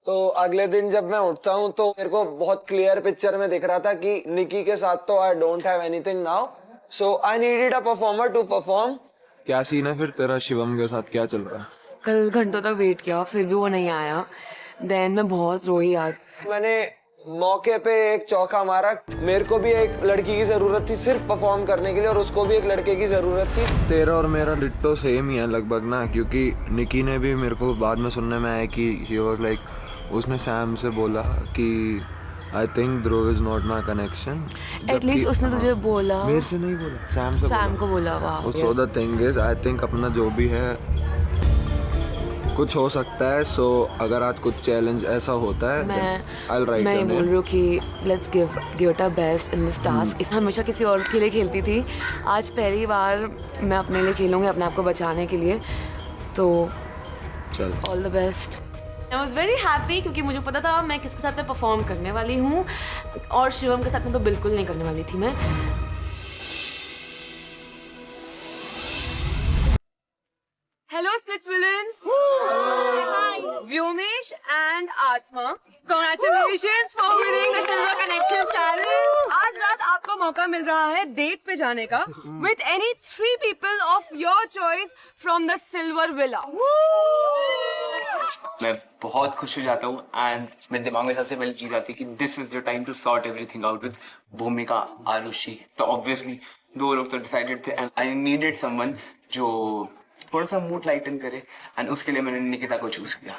तो अगले दिन जब मैं उठता हूँ तो मेरे को बहुत क्लियर पिक्चर में दिख रहा था कि निकी के साथ तो I don't have anything now, so I needed a performer to perform. क्या सीन है फिर तेरा शिवम के साथ, क्या चल रहा है? कल घंटों तक वेट किया फिर भी वो नहीं आया। देन मैं बहुत रोई यार। मैंने मौके पे एक चौका मारा। मेरे को भी एक लड़की की जरूरत थी सिर्फ परफॉर्म करने के लिए और उसको भी एक लड़के की जरूरत थी। तेरा और मेरा डिट्टो सेम ही है लगभग ना, क्योंकि निकी ने भी मेरे को बाद में सुनने में आया कि शी वाज लाइक उसने सैम से बोला कि I think Dhruv is not my connection. At least उसने तुझे बोला। मेरे से नहीं बोला, सैम से सैम को बोला। वाह। So the thing is I think अपना जो भी है कुछ हो सकता है। सो अगर आज कुछ चैलेंज ऐसा होता है मैं ये बोल रही हूँ कि let's give it our best in this task. हमेशा किसी और के लिए खेलती थी, आज पहली बार मैं अपने लिए खेलूंगी, अपने आप को बचाने के लिए। तो चल all the best. I was very happy क्योंकि मुझे पता था मैं किसके साथ में परफॉर्म करने वाली हूँ और शिवम के साथ में तो बिल्कुल नहीं करने वाली थी मैं। Hello, Splitsvillains! Vyumesh and Asma, congratulations for winning the Silver Connection Challenge. आज रात आपको मौका मिल रहा है डेट्स पे जाने का with any 3 people of your choice from the Silver Villa. मैं बहुत खुश हो जाता हूँ एंड मेरे दिमाग में सबसे पहले चीज आती है कि this is the time to sort everything out with Bhumika Aarushi. तो ऑब्वियसली दो लोग तो डिसाइडेड थे एंड आई नीडेड समवन जो थोड़ा सा मूड लाइटन करे एंड उसके लिए मैंने निकिता को चूज किया।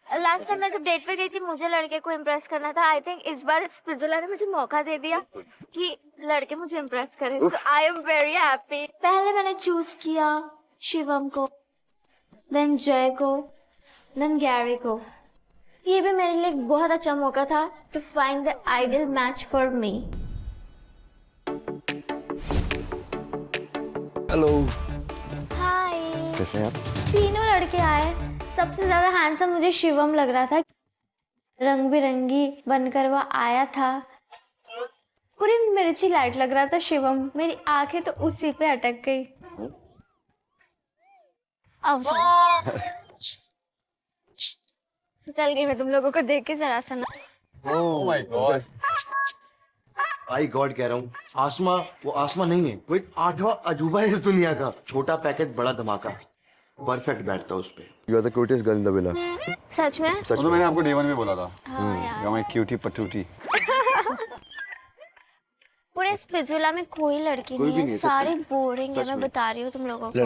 लास्ट टाइम मैं जब डेट पे गई थी मुझे लड़के को इम्प्रेस करना था। आई थिंक इस बार स्पिजुला ने मुझे मौका दे दिया कि लड़के मुझे इम्प्रेस करें। so I am very happy. पहले मैंने चूज किया शिवम को, देन जय को, देन गैरी को। ये भी मेरे लिए एक बहुत अच्छा मौका था to find the ideal match for me. Hello, hi. कैसे हैं आप? तीनों लड़के आए, सबसे ज्यादा हैंडसम मुझे शिवम लग रहा था। रंग बिरंगी बनकर वो आया था, पूरी मिर्ची लाइट लग रहा था शिवम। मेरी आंखें तो उसी पे अटक गई। चल गई मैं तुम लोगों को देख के जरा सा ना। Oh my God, I God कह रहा हूँ। आसमा वो आसमा नहीं है, वो एक 8वां अजूबा है इस दुनिया का। छोटा पैकेट बड़ा धमाका, परफेक्ट बैठता उस पे। You are the cutest girl in the villa. सच में? सच में। मैंने आपको डे 1 में बोला था। हाँ यार। मैं क्यूटी पटूटी। पूरे स्पिजुला में कोई लड़की नहीं है, सारे बोरिंग है। मैं बता रही हूँ तुम लोगों को।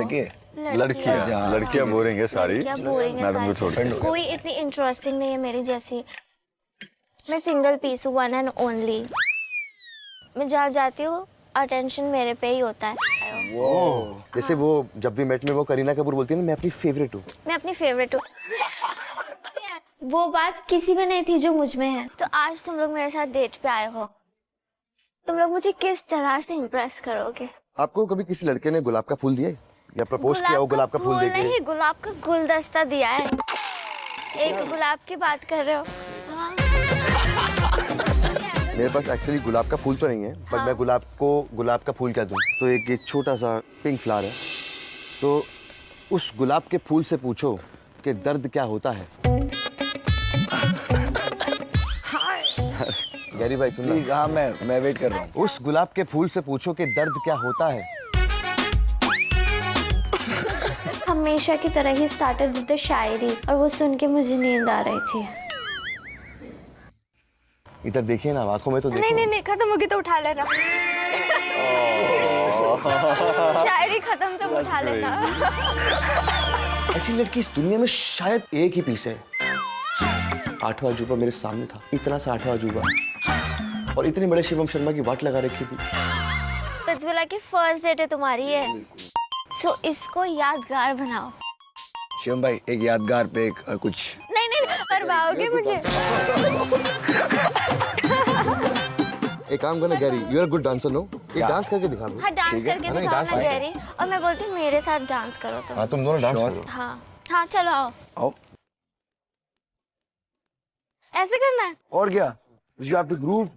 लड़कियां बोरिंग है सारी। मैडम को छोड़ के। कोई इतनी इंटरेस्टिंग नहीं है मेरी जैसी। मैं सिंगल पीस हूँ, वन एंड ओनली। मैं जहाँ जाती हूँ अटेंशन मेरे पे ही होता है। जैसे वो जब भी मेट में वो करीना कपूर बोलती है ना, मैं अपनी फेवरेट हूँ। मैं अपनी फेवरेट हूँ। वो बात किसी में नहीं थी जो मुझ में है। तो आज तुम लोग मेरे साथ डेट पे आए हो, तुम लोग मुझे किस तरह से इम्प्रेस करोगे? आपको कभी किसी लड़के ने गुलाब का फूल दिया है या प्रपोज किया हो गुलाब का फूल देके? नहीं, गुलाब का गुलदस्ता दिया है। एक गुलाब की बात कर रहे हो? हाँ। मेरे पास एक्चुअली गुलाब का फूल तो नहीं है, पर मैं गुलाब को गुलाब का फूल क्या दूं? तो एक ये छोटा सा पिंक फ्लावर है, तो उस गुलाब के फूल से पूछो कि दर्द क्या होता है। गैरी भाई सुन। हाँ, मैं वेट कर रहा हूँ। उस गुलाब के फूल से पूछो कि दर्द क्या होता है। हमेशा की तरह ही स्टार्टेड विद द शायरी, और वो सुन के मुझे नींद आ रही थी। इधर देखिए ना, आंखों में तो देखो। नहीं, खत्म होगी तो उठा लेना। शायरी खत्म तो उठा लेना। ऐसी लड़की इस दुनिया में शायद एक ही पीस है। 8वां अजूबा मेरे सामने था, इतना सा 8वां अजूबा, और इतने बड़े शिवम शर्मा की वाट लगा रखी थी। स्पिट्सविला की फर्स्ट डेट है तुम्हारी है, सो इसको यादगार बनाओ। शिवम भाई, एक यादगार पे एक कुछ नहीं, करवाओगे मुझे? एक काम करना Gary, you are good dancer no, एक डांस करके दिखा दो। हाँ, डांस करके दिखाओ ना गैरी, और मैं बोलती हूँ मेरे साथ डांस करो तुम। हाँ, तुम दोनों डांस करो। हाँ, चलो आओ। ऐसे करना है और क्या? You have to groove.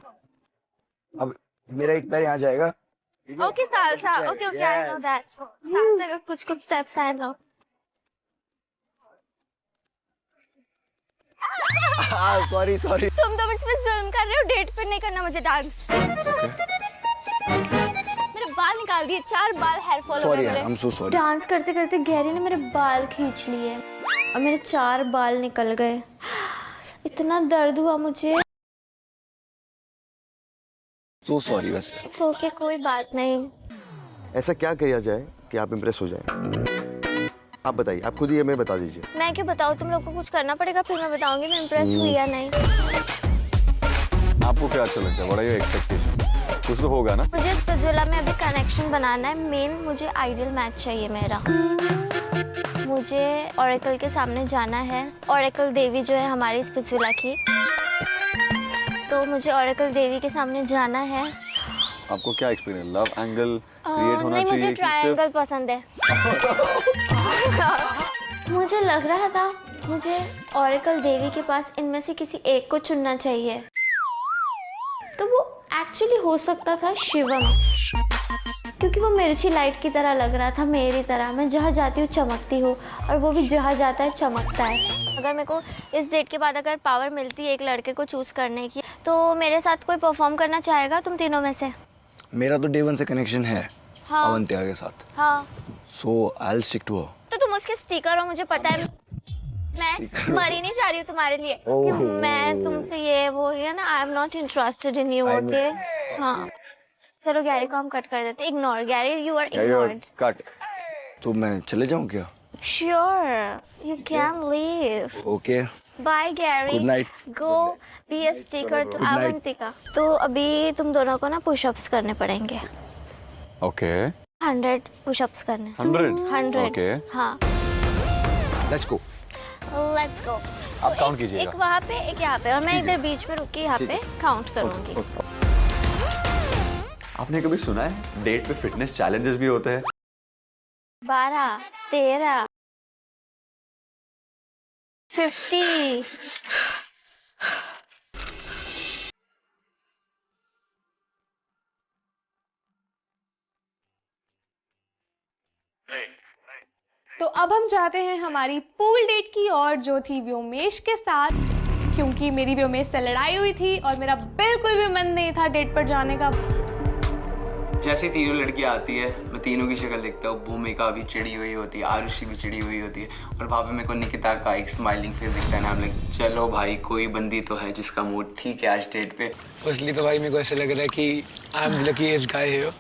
अब मेरा एक पैर यहाँ जाएगा। Okay salsa, okay I know that. Salsa का कुछ steps I know. Sorry sorry. तुम तो मुझ पे जुल्म कर रहे हो, डेट पे नहीं करना मुझे डांस। मेरे बाल निकाल दिए, 4 बाल हेयर फॉल हो गए मेरे। I am so sorry. Dance करते करते गैरी ने मेरे बाल खींच लिए और मेरे 4 बाल निकल गए। इतना दर्द हुआ मुझे। So sorry. बस सो के कोई बात नहीं। ऐसा क्या किया जाए कि आप इम्प्रेस हो जाए? आप बताइए, आप खुद ही हमें बता दीजिए। मैं क्यों बताऊँ, तुम लोग को कुछ करना पड़ेगा, फिर मैं बताऊंगी मैं इम्प्रेस हुई या नहीं। आपको क्या अच्छा लगता है? What are your expectation? कुछ तो होगा ना? मुझे स्पिजुला में अभी कनेक्शन बनाना है। मेन मुझे आइडियल मैच चाहिए मेरा। मुझे ओरेकल के सामने जाना है। ओरेकल देवी जो है हमारी स्पिजुला की, तो मुझे ओरेकल देवी के सामने जाना है। आपको क्या एक्सपीरियंस? लव एंगल क्रिएट होना नहीं, चाहिए? मुझे ट्रायंगल पसंद है। मुझे लग रहा था मुझे ओरेकल देवी के पास इनमें से किसी एक को चुनना चाहिए, तो वो एक्चुअली हो सकता था शिवम, क्योंकि वो मिर्ची लाइट की तरह लग रहा था, मेरी तरह। मैं जहाँ जाती हूँ चमकती हूँ और वो भी जहाँ जाता है चमकता है। अगर मेरे को इस डेट के बाद अगर पावर मिलती है एक लड़के को चूज करने की, तो मेरे साथ कोई परफॉर्म करना चाहेगा तुम तीनों में से? मेरा तो डे 1 से कनेक्शन है। हाँ। अवंतिया के साथ। हाँ, so I will stick to her. तो तुम उसके स्टिकर हो, मुझे पता है। मैं मरी नहीं जा रही हूँ तुम्हारे लिए कि मैं तुमसे ये वो है ना। I am not interested in you. Okay, हाँ चलो गैरी को हम कट कर देते। Ignore Gary, you are ignored. Cut. तो मैं चले जाऊँ क्या? Sure, you can leave. Okay. Bye Gary. Good night. Go be a sticker to Avantika. तो अभी तुम दोनों को ना पुशअप्स करने पड़ेंगे। ओके। 100 पुशअप्स करने। 100? ओके। हाँ, लेट्स गो। Let's go. आप काउंट कीजिएगा। एक वहाँ पे, एक यहाँ पे, और मैं इधर बीच में रुक के यहाँ पे काउंट करूँगी। आपने कभी सुना है डेट पे फिटनेस चैलेंजेस भी होते हैं? 12, 13, 50। तो अब हम जाते हैं हमारी पूल डेट की ओर, जो थी व्योमेश के साथ, क्योंकि मेरी व्योमेश से लड़ाई हुई थी और मेरा बिल्कुल भी मन नहीं था डेट पर जाने का। जैसे तीनों लड़कियां आती है, मैं तीनों की शक्ल देखता हूँ। भूमिका भी चिड़ी हुई होती है, आरुषि भी चिड़ी हुई होती है, और वहाँ पे मेरे को निकिता का एक स्माइलिंग फेस दिखता है ना। हम लाइक चलो भाई, कोई बंदी तो है जिसका मूड ठीक है आज डेट पे। फर्स्टली तो भाई मेरे को ऐसा लग रहा है कि I am luckiest guy here,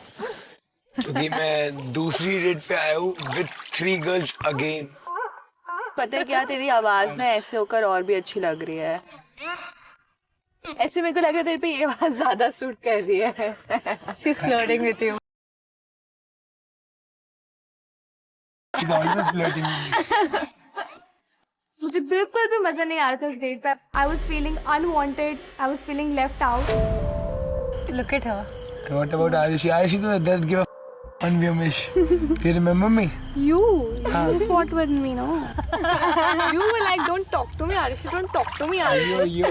क्योंकि मैं दूसरी डेट पे आया हूँ विद 3 गर्ल्स अगेन। पता है क्या, तेरी आवाज ना ऐसे होकर और भी अच्छी लग रही है। ऐसे मेरे को लग रहा है तेरे पे ये आवाज ज्यादा सूट कर रही है। She's flirting with you. She's always flirting with me. मुझे बिल्कुल भी मजा नहीं आ रहा था उस डेट पे। I was feeling unwanted, I was feeling left out. Look at her. What about Arushi? Arushi doesn't give a on Vyamish. Do you remember me? You fought with me, no? You were like, don't talk to me, Arishi, don't talk to me, Arishi.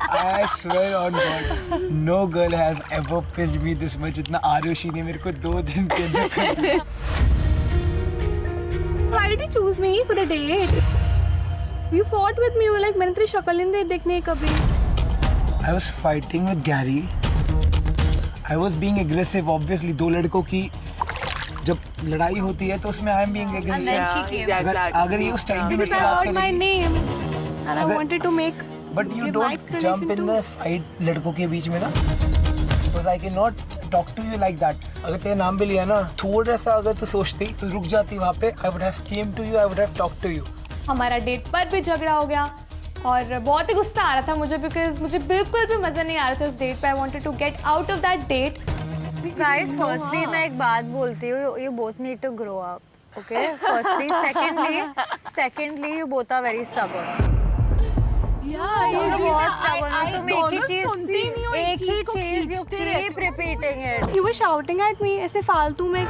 I swear on God, no girl has ever pissed me this much. इतना आरुषि ने मेरे को 2 दिन के अंदर कर दिया। Why did you choose me for the date? You fought with me, you were like, मैंने तेरी शक्ल नहीं देखनी कभी। I was fighting with Gary. I was being aggressive, obviously. 2 लड़कों की जब लड़ाई होती है तो उसमें आई एम बीइंग एग्रेसिव। अगर ये उस टाइम पे मेरे से बात I heard my करेगी, name and I wanted to make. But you give my don't explanation jump इन too. द फाइट लड़कों के बीच में ना, because I can not talk to you like that. अगर तेरा नाम भी लिया ना, थोड़ा सा अगर तू सोचती तो रुक जाती वहाँ पे। I would have came to you, I would have talk to you. हमारा डेट पर भी झगड़ा हो गया और बहुत ही गुस्सा आ रहा था मुझे, बिकॉज मुझे बिल्कुल भी मजा नहीं आ रहा था उस डेट पे। I wanted to get out of that date. Guys, firstly मैं एक बात बोलती हूँ, you both need to grow up, okay? Firstly, secondly, you both are very stubborn. Yeah, बहुत stubborn हो, तुम एक ही चीज you keep repeating it. You were shouting at me ऐसे फालतू में।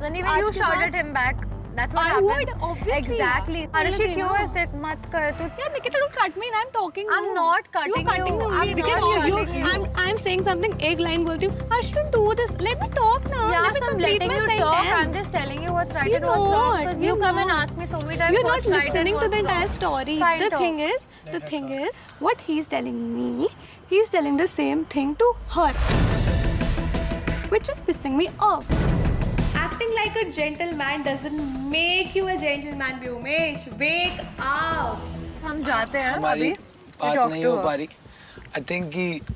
Then even you shouted him back. That's what I happened. would, obviously. Exactly. Arushi, क्यों ऐसे मत कर तू? Yeah, Nikita, don't cut me. I'm talking. I'm not cutting you. You're cutting me I'm because not you. cutting you. I am saying something, एक line बोलती हूँ, Arsh, don't do this. Let me talk now. Yeah, Let me so I'm complete letting my you sentence. talk. I'm just telling you what's right You're and what's wrong. not. Because you You're come and not. ask me so many times You're not what's right and listening to what's the entire wrong. story. Fine, The talk. thing is, what he's telling me, he's telling the same thing to her, which is pissing me off. Acting like a gentleman doesn't make you a gentleman, Vyumesh. Wake up. हम जाते हैं हमारी अभी बात नहीं हो पा रही। आई थिंक कि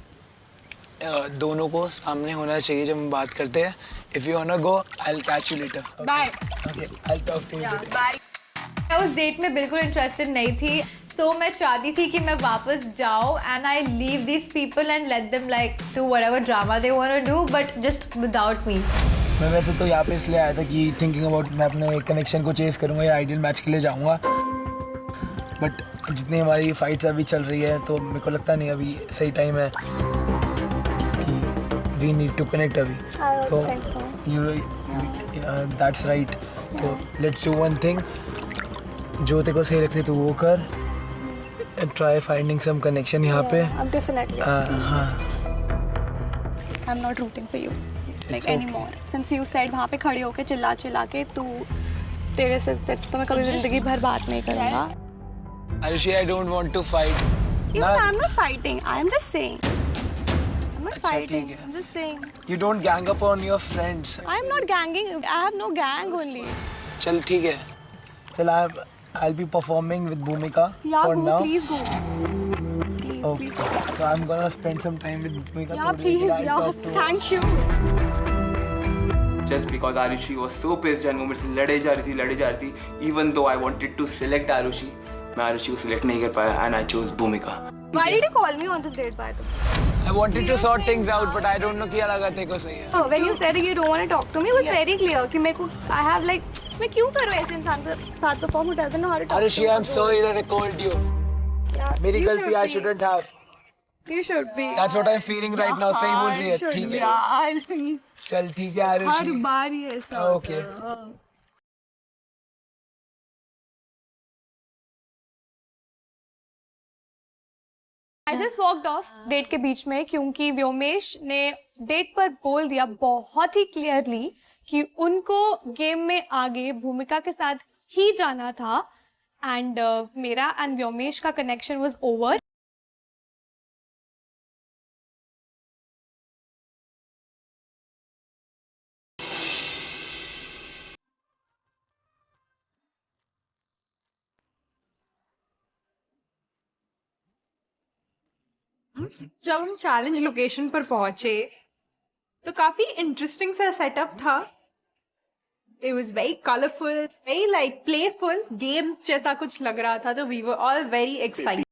दोनों को सामने होना चाहिए जब हम बात करते हैं। If you wanna go I will catch you later. Bye. Okay I will talk to you. Bye. मैं उस डेट में बिल्कुल इंटरेस्टेड नहीं थी, सो मैं चाहती थी कि मैं वापस जाऊँ and I leave this people and let them like do whatever drama they want to do, but just without me. मैं वैसे तो यहाँ पे इसलिए आया था कि थिंकिंग अबाउट मैं अपने कनेक्शन को चेस करूँगा या आइडियल मैच के लिए जाऊँगा, बट जितनी हमारी फाइट्स अभी चल रही है तो मेरे को लगता नहीं अभी सही टाइम है कि वी नीड टू कनेक्ट अभी। तो यू दैट्स राइट। तो लेट्स डू वन थिंग, जो तेरे को सही लगती है तो वो कर, ट्राई फाइंडिंग सम कनेक्शन यहाँ पे। हाँ, आई am not rooting for you like anymore since you said वहाँ पे खड़े होके चिल्ला के तू तेरे से तो मैं कभी जिंदगी भर बात नहीं करूँगा। Arushi, I don't want to fight. I'm not fighting. I'm just saying. I'm not fighting. I'm just saying. You don't gang up on your friends. I'm not ganging. I have no gang only. चल ठीक है। चल I'll be performing with Bhumika for now. Please go. Please, Okay. please go. So I'm gonna spend some time with Bhumika. Yeah, please. Yeah, thank you. Just because Arushi was so pissed and वो मेरे से लड़े जा रही थी, even though I wanted to select Arushi, मैं आरुषि को select नहीं कर पाया and I chose भूमिका। Why did you call me on this date, by the way? I wanted to sort things out, but I don't know क्या लगा तेरे को सही है। Oh, when you said you don't want to talk to me, it was very clear कि मेरे को I have like मैं क्यों करूँ ऐसे इंसान के साथ perform who doesn't know how to talk Arushi, to me? I'm sorry that I called you. Yeah, मेरी you गलती, should I be. shouldn't have. You should be. That's what I'm feeling right now. सही बोल रही है, ठीक है। यार चल ठीक है हर आरुषि। बार ही ऐसा Okay. I just walked off date के बीच में क्योंकि व्योमेश ने डेट पर बोल दिया बहुत ही क्लियरली कि उनको गेम में आगे भूमिका के साथ ही जाना था एंड मेरा एंड व्योमेश का कनेक्शन वाज ओवर। जब हम चैलेंज लोकेशन पर पहुंचे तो काफी इंटरेस्टिंग सा सेटअप था। It was very colourful, very like playful, games जैसा कुछ लग रहा था। तो we were all very excited.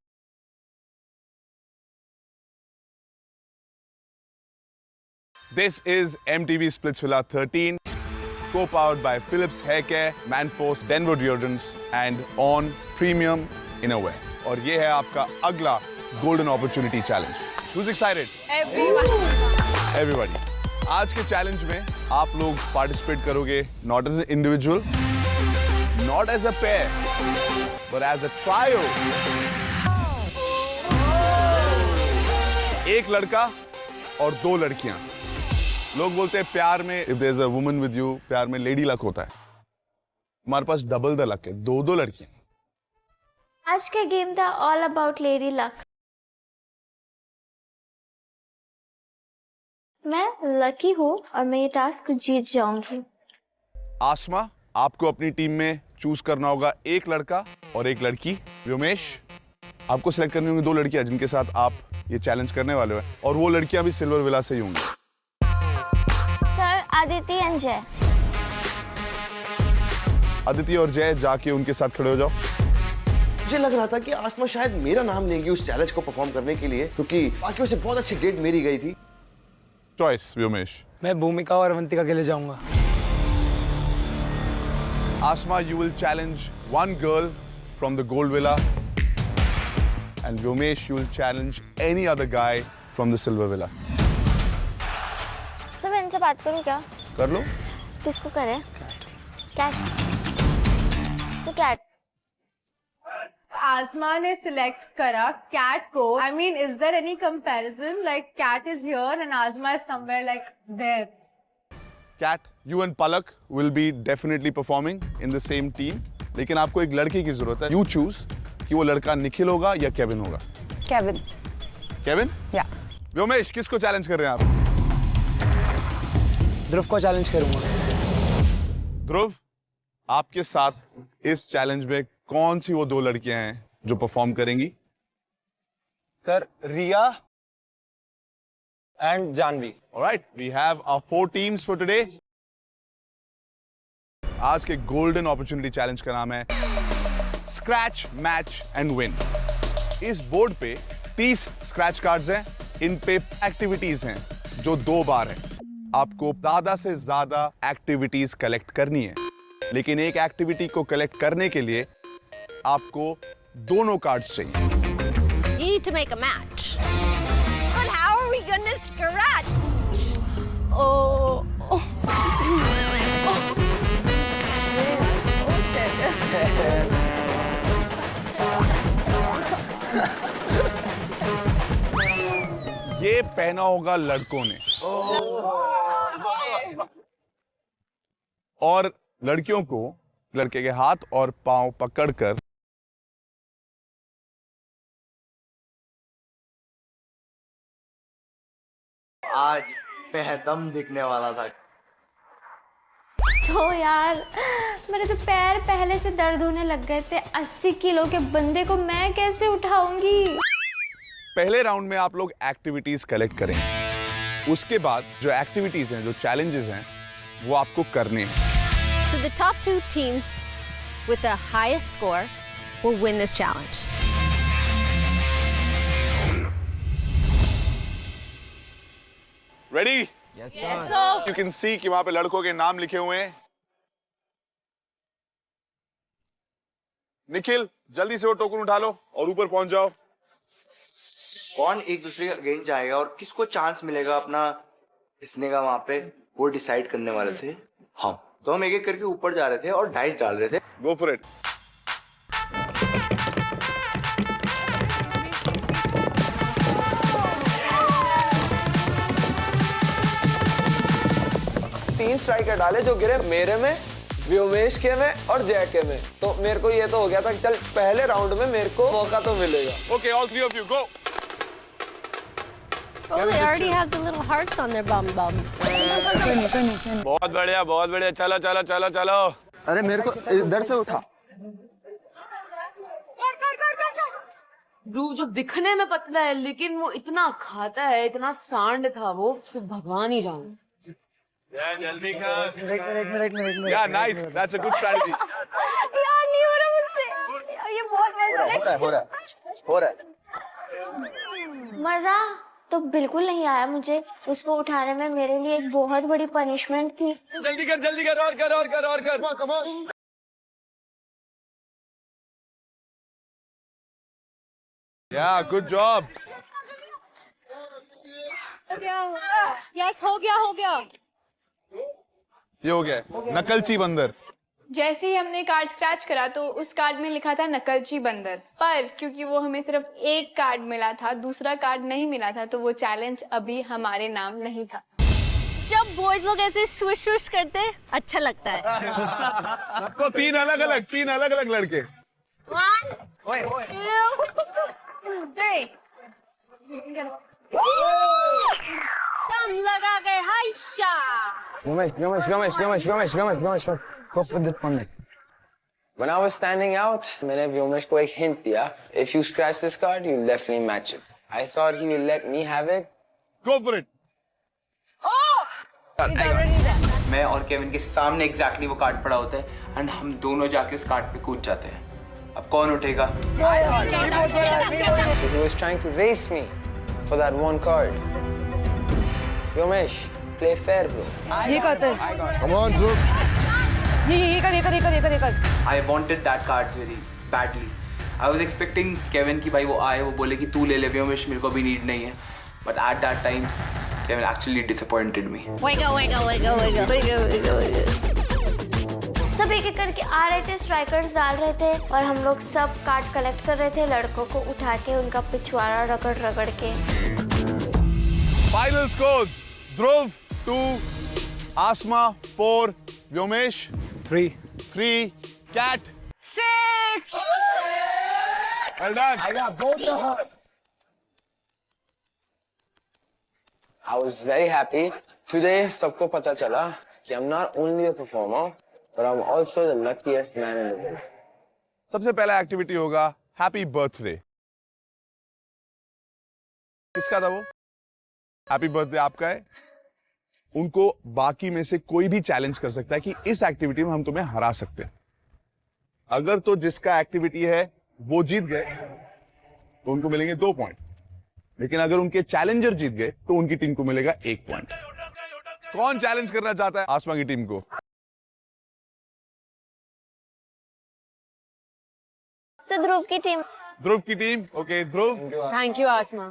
This is MTV Splitsvilla 13, co-powered by Philips Hair Care, Manforce, Denver Deodorants and On Premium Innerwear. और ये है आपका अगला Golden Opportunity Challenge. Who's excited? Everybody. आज के चैलेंज में आप लोग पार्टिसिपेट करोगे not as an individual, not as a pair, but as a trio. एक लड़का और दो लड़कियां। लोग बोलते हैं प्यार में if there's a woman with you, प्यार में लेडी लक होता है। हमारे पास डबल द लक है, दो लड़कियां। आज का गेम था ऑल अबाउट लेडी लक। मैं लकी हूँ और मैं ये टास्क जीत जाऊंगी। आसमा, आपको अपनी टीम में चूज करना होगा एक लड़का और एक लड़की। व्योमेश, आपको सिलेक्ट करनी होंगी दो लड़कियां जिनके साथ आप ये चैलेंज करने वाले हो, और वो लड़कियां भी सिल्वर विला से ही होंगी। सर, आदिति एंड जय। अदिति और जय जाके उनके साथ खड़े हो जाओ। मुझे लग रहा था कि आसमा शायद मेरा नाम लेंगी उस चैलेंज को परफॉर्म करने के लिए, क्योंकि बाकियों से बहुत अच्छी डेट मेरी गई थी। चॉइस व्योमेश। मैं भूमिका और अवंतिका के लिए जाऊंगा। Asma, you will challenge one girl from the Gold Villa, and Vyomesh, you will challenge any other guy from the Silver Villa. Sir, मैं इनसे बात करूं क्या? कर लो। किसको करे? कैट। Sir, cat. आसमा ने सिलेक्ट करा कैट को, I mean, is there any comparison? Like cat is here and Asma is somewhere like there. Cat, you and Palak will be definitely performing in the same team. लेकिन आपको एक लड़के की जरूरत है. You choose कि वो लड़का निखिल होगा या केविन होगा. Kevin. केविन? Yeah. व्योमेश, किसको चैलेंज कर रहे हैं आप? ध्रुव को चैलेंज करूंगा. ध्रुव, आपके साथ इस चैलेंज में कौन सी वो 2 लड़कियां हैं जो परफॉर्म करेंगी? Sir, Riya and Janvi. Alright, we have our 4 teams for today. आज के गोल्डन अपॉर्चुनिटी चैलेंज का नाम है स्क्रैच मैच एंड विन. इस बोर्ड पे 30 स्क्रैच कार्ड्स हैं. इन पे एक्टिविटीज हैं जो 2 बार हैं. आपको ज्यादा से ज्यादा एक्टिविटीज कलेक्ट करनी है, लेकिन एक एक्टिविटी को कलेक्ट करने के लिए आपको दोनों कार्ड्स चाहिए. You need to make a match. But how are we gonna scratch? Oh. ये पहना होगा लड़कों ने और लड़कियों को लड़के के हाथ और पांव पकड़कर आज बेहदम दिखने वाला था. तो यार मेरे तो पैर पहले से दर्द होने लग गए थे. 80 किलो के बंदे को मैं कैसे उठाऊंगी? पहले राउंड में आप लोग एक्टिविटीज कलेक्ट करेंगे. उसके बाद जो एक्टिविटीज हैं, जो चैलेंजेस हैं, वो आपको करने हैं. So the top 2 teams with the highest score will win this challenge. Ready? Yes, sir. You can see कि वहां पे लड़कों के नाम लिखे हुए हैं. निखिल, जल्दी से वो टोकन उठा लो और ऊपर पहुंच जाओ. कौन एक दूसरे का अगेंस्ट जाएगा और किसको चांस मिलेगा अपना हिस्से का वहां पे, वो डिसाइड करने वाले थे हम. तो हम एक एक करके ऊपर जा रहे थे और डाइस डाल रहे थे. Go for it. तीन स्ट्राइकर डाले जो गिरे मेरे में, व्योमेश के में और जय के में. तो मेरे को ये तो हो गया था कि चल पहले राउंड में मेरे को मौका तो मिलेगा. Okay, all 3 of you go. Oh, they already have the little hearts on their bum bums. बहुत बढ़िया, बहुत बढ़िया. चलो चलो चलो चलो. अरे मेरे को इधर से उठा. ध्रुव जो दिखने में पतला है लेकिन वो इतना खाता है, इतना सांड था वो, सिर्फ भगवान ही जाने. जल्दी कर. Yeah, nice. That's a good strategy. यार नहीं हो रहा मुझसे. ये बहुत हो रहा है. मजा तो बिल्कुल नहीं आया मुझे. उसको उठाने में मेरे लिए एक बहुत बड़ी पनिशमेंट थी. जल्दी कर और कर. Yeah, good job. यस हो गया. ये हो गया. नकलची बंदर. जैसे ही हमने कार्ड स्क्रैच करा तो उस कार्ड में लिखा था नकलची बंदर, पर क्योंकि वो हमें सिर्फ एक कार्ड मिला था, दूसरा कार्ड नहीं मिला था, तो वो चैलेंज अभी हमारे नाम नहीं था. जब बॉयज लोग ऐसे स्विश स्विश करते अच्छा लगता है. तो 3 अलग-अलग लड़के. 1 2 3. दम लगा गए. हाय शा. Vyomesh. Go for the one next. When I was standing out, मैंने व्योमेश को एक hint दिया. If you scratch this card, you'll definitely match it. I thought he will let me have it. Go for it. मैं और Kevin के सामने exactly वो card पड़ा होता है एंड हम दोनों जाके उस कार्ड पे कूद जाते हैं. अब कौन उठेगा? So he was trying to race me for that one card. Vyomesh, play fair, bro. ये कहते हैं. Come on, Dhruv. ये कर. I wanted that cards very badly. I was expecting Kevin कि भाई वो आए, वो बोले कि तू ले ले व्योमेश, मेरे को भी नीड नहीं है. But at that time, Kevin actually disappointed me. Wake up. सब एक एक करके आ रहे थे, स्ट्राइकर्स डाल रहे थे और हम लोग सब कार्ड कलेक्ट कर रहे थे, लड़कों को उठा के उनका पिछवाड़ा रगड़ रगड़ के। Final scores, Dhruv 2, Asma 4, Vyomesh 3, cat 6. Well done. I got both of her. I was very happy. Today, सबको पता चला कि I'm not only a performer, but I'm also the luckiest man in the world. सबसे पहला activity होगा happy birthday. किसका था वो? हैप्पी बर्थडे आपका है। उनको बाकी में से कोई भी चैलेंज कर सकता है कि इस एक्टिविटी में हम तुम्हें हरा सकते हैं। अगर तो जिसका एक्टिविटी है वो जीत गए तो उनको मिलेंगे 2 पॉइंट, लेकिन अगर उनके चैलेंजर जीत गए तो उनकी टीम को मिलेगा 1 पॉइंट। कौन चैलेंज करना चाहता है आसमा की टीम को? ध्रुव की टीम। ध्रुव की team, okay Dhruv. Thank you Asma.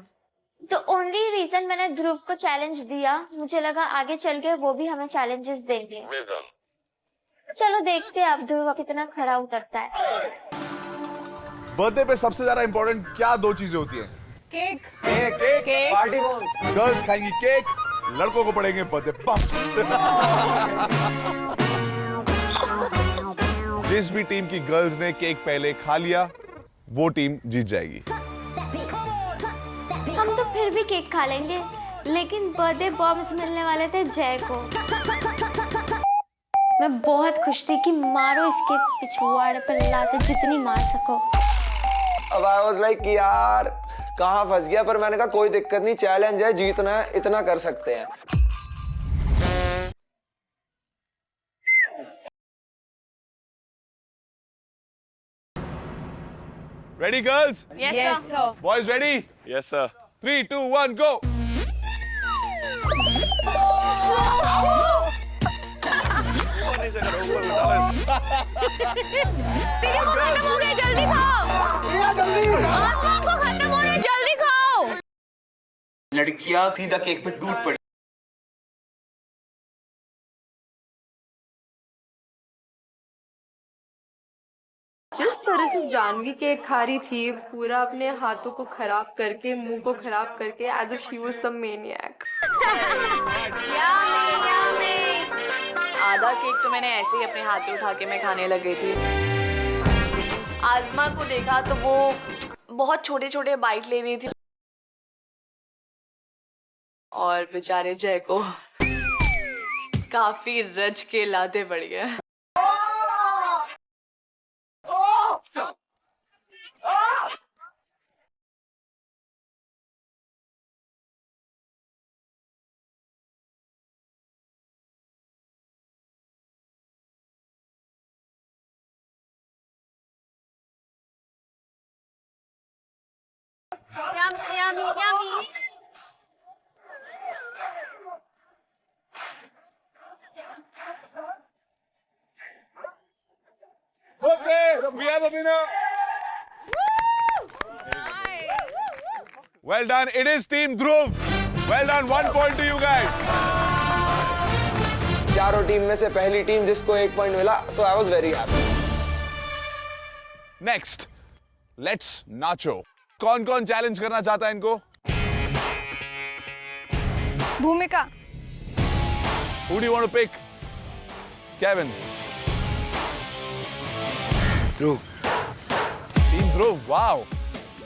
तो ओनली रीजन मैंने ध्रुव को चैलेंज दिया, मुझे लगा आगे चल के वो भी हमें चैलेंजेस देंगे। चलो देखते हैं अब ध्रुव कितना खरा उतरता है। बर्थडे पे सबसे ज्यादा इंपॉर्टेंट क्या 2 चीजें होती हैं? Cake. Cake, party bomb. Girls खाएंगी केक, लड़कों को पड़ेंगे बर्थडे बम। जिस भी टीम की गर्ल्स ने केक पहले खा लिया वो टीम जीत जाएगी। हम तो फिर भी केक खा लेंगे, लेकिन बर्थडे बॉम्ब्स मिलने वाले थे जय को। मैं बहुत खुश थी कि मारो इसके पिछवाड़े पर लाते जितनी मार सको। अब आई वाज लाइक कि यार कहाँ फंस गया, पर मैंने कहा कोई दिक्कत नहीं, चैलेंज है, जीतना है, इतना कर सकते हैं। Ready girls? Yes sir. Boys ready? Yes sir. 3, 2, 1, go. दीदी वो खत्म हो गए, जल्दी खाओ। आसमा को खत्म हो गए, जल्दी खाओ। लड़कियां सीधा केक पे टूट पड़ी। जिस तरह से जानवी केक खा रही थी, पूरा अपने हाथों को खराब करके, मुंह को खराब करके, as if she was some maniac. आधा केक तो मैंने ऐसे ही अपने हाथ पे उठा के मैं खाने लग गई थी। आसमा को देखा तो वो बहुत छोटे छोटे बाइट ले रही थी और बेचारे जय को काफी रज के लाते पड़ गए। Yummy. Okay, we have a winner. Well done. It is Team Dhruv. Well done. 1 point to you guys. चारों टीम में से पहली टीम जिसको 1 पॉइंट मिला, so I was very happy. Next, let's nacho. कौन कौन चैलेंज करना चाहता है इनको? भूमिका। Who do you want to pick? Kevin. Dhruv. Team Dhruv. Wow.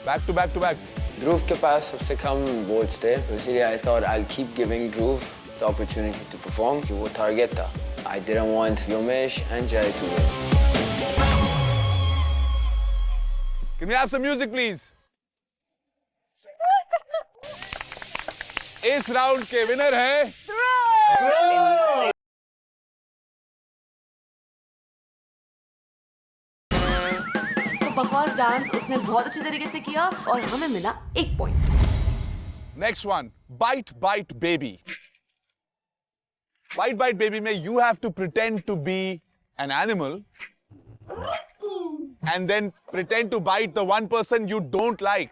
Back to back to back. ध्रुव के पास सबसे कम वोट्स थे, इसलिए I thought I'll keep giving Dhruv the opportunity to perform, कि वो टारगेट था. I didn't want Vyomesh and Jay to win. Can we have some music, please? इस round के winner है तो बकवास डांस उसने बहुत अच्छे तरीके से किया और हमें मिला 1 point. Next one, bite bite baby. Bite bite baby में you have to pretend to be an animal and then pretend to bite the one person you don't like.